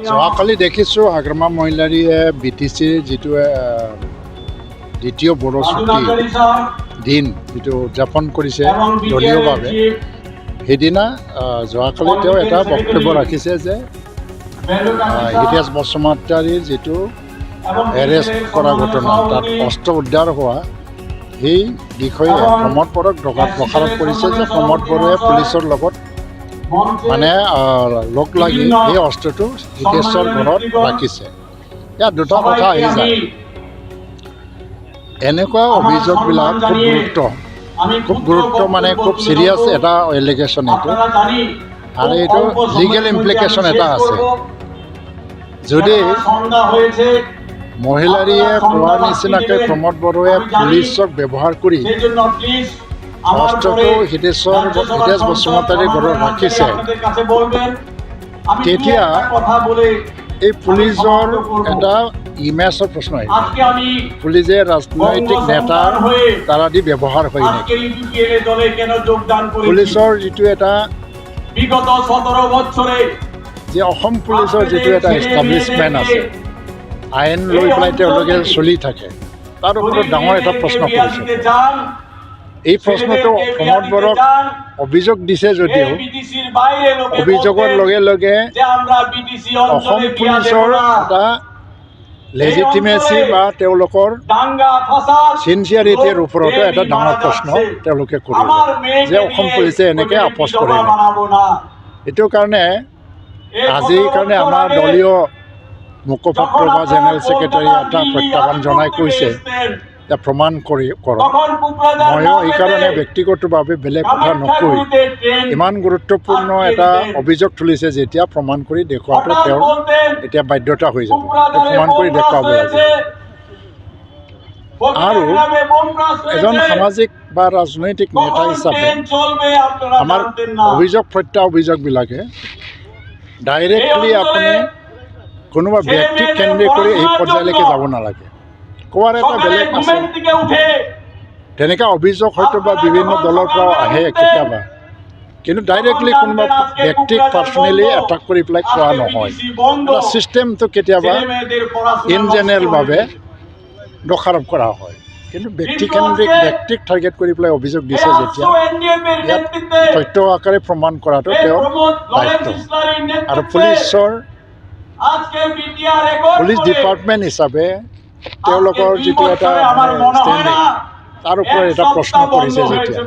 যোৱাকালি দেখিছোঁ হাগ্ৰামা মহিলাৰীয়ে BTCৰ যিটো দ্বিতীয় বড়ো ছুটী দিন যিটো উদযাপন কৰিছে দলীয়ভাৱে, সেইদিনা যোৱাকালি তেওঁ এটা বক্তব্য ৰাখিছে যে ইউ.জ বসুমতাৰীৰ যিটো এৰেষ্ট কৰা ঘটনা, তাত অস্ত্ৰ উদ্ধাৰ হোৱা, সেই বিষয়ে প্ৰমোদ বড়োক দোষাৰোপ কৰিছে যে প্ৰমোদ বড়োৱে পুলিচৰ লগত মানে লগ লাগি এই অস্ত্ৰটো হিতেশ্বৰ ঘৰত ৰাখিছে। ইয়াত দুটা কথা আহি যায়। এনেকুৱা অভিযোগবিলাক খুব গুৰুত্ব মানে খুব চিৰিয়াছ এটা এলিগেশ্যন এইটো, আৰু এইটো লিগেল ইমপ্লিকেশ্যন এটা আছে। যদি মহিলাৰীয়ে কোৱাৰ নিচিনাকৈ প্ৰমোদ বড়োৱে পুলিচক ব্যৱহাৰ কৰি অস্ত্ৰটো ইউ.জ বসুমতাৰীৰ ঘৰত ৰাখিছে, তেতিয়া এই পুলিচৰ এটা ইমেজৰ প্ৰশ্ন আহিব। পুলিচে ৰাজনৈতিক নেতাৰ দ্বাৰা দি ব্যৱহাৰ হয় নেকি? পুলিচৰ যিটো এটা যে অসম পুলিচৰ যিটো এটা এষ্টাব্লিছমেণ্ট আছে, আইন লৈ পেলাই তেওঁলোকে চলি থাকে, তাৰ ওপৰত ডাঙৰ এটা প্ৰশ্ন কৰিছে। এই প্ৰশ্নটো প্ৰমোদ বড়োক অভিযোগ দিছে যদিও অভিযোগৰ লগে লগে অসম পুলিচৰ এটা লেজিটিমেচি বা তেওঁলোকৰ চিনচিয়াৰিটিৰ ওপৰতো এটা ডাঙৰ প্ৰশ্ন তেওঁলোকে কৰিব যে অসম পুলিচে এনেকৈ আপোচ কৰে। এইটো কাৰণে আজিৰ কাৰণে আমাৰ দলীয় মুখপাত্ৰ বা জেনেৰেল ছেক্ৰেটাৰী এটা প্ৰত্যাহ্বান জনাই কৈছে যে প্ৰমাণ কৰক। ময়ো এইকাৰণে ব্যক্তিগতভাৱে বেলেগ কথা নকৈ ইমান গুৰুত্বপূৰ্ণ এটা অভিযোগ তুলিছে যেতিয়া প্ৰমাণ কৰি দেখুৱাটো তেওঁৰ এতিয়া বাধ্যতা হৈ যাব, প্ৰমাণ কৰি দেখুৱাব লাগিব। আৰু এজন সামাজিক বা ৰাজনৈতিক নেতা হিচাপে আমাৰ অভিযোগ প্ৰত্যাভিযোগবিলাকে ডাইৰেক্টলি আপুনি কোনোবা ব্যক্তিক কেন্দ্ৰ কৰি এই পৰ্যায়লৈকে যাব নালাগে। কোৱাৰ এটা বেলেগ আছে, তেনেকুৱা অভিযোগ হয়তো বা বিভিন্ন দলৰ পৰাও আহে কেতিয়াবা, কিন্তু ডাইৰেক্টলি কোনোবা ব্যক্তিক পাৰ্চনেলি এটাক কৰি পেলাই কোৱা নহয়। এটা ছিষ্টেমটো কেতিয়াবা ইন জেনেৰেলভাৱে দোষাৰোপ কৰা হয়, কিন্তু ব্যক্তিক টাৰ্গেট কৰি পেলাই অভিযোগ দিছে যেতিয়া ইয়াত তথ্য আকাৰে প্ৰমাণ কৰাটো তেওঁৰ দায়িত্ব। আৰু পুলিচ ডিপাৰ্টমেণ্ট হিচাপে তেওঁলোকৰ যিটো এটা ষ্টেণ্ডিং, তাৰ ওপৰত এটা প্ৰশ্ন কৰিছে যেতিয়া,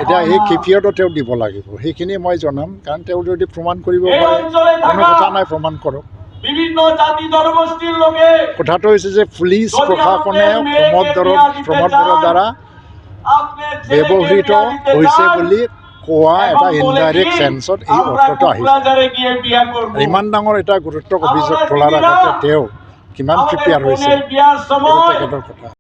এতিয়া সেই কেফিয়তো তেওঁ দিব লাগিব, সেইখিনি মই জনাম। কাৰণ তেওঁ যদি প্ৰমাণ কৰিব পাৰে কোনো কথা নাই, প্ৰমাণ কৰক। কথাটো হৈছে যে পুলিচ প্ৰশাসনে প্ৰমোদ বড়োৰ দ্বাৰা ব্যৱহৃত হৈছে বুলি কোৱা এটা ইনডাইৰেক্ট চেন্সত এই অৰ্থটো আহিছে। ইমান ডাঙৰ এটা গুৰুত্ব অভিযোগ তোলাৰ আগতে তেওঁ কিমান প্ৰিপেয়াৰ হৈছে তেখেতৰ কথা।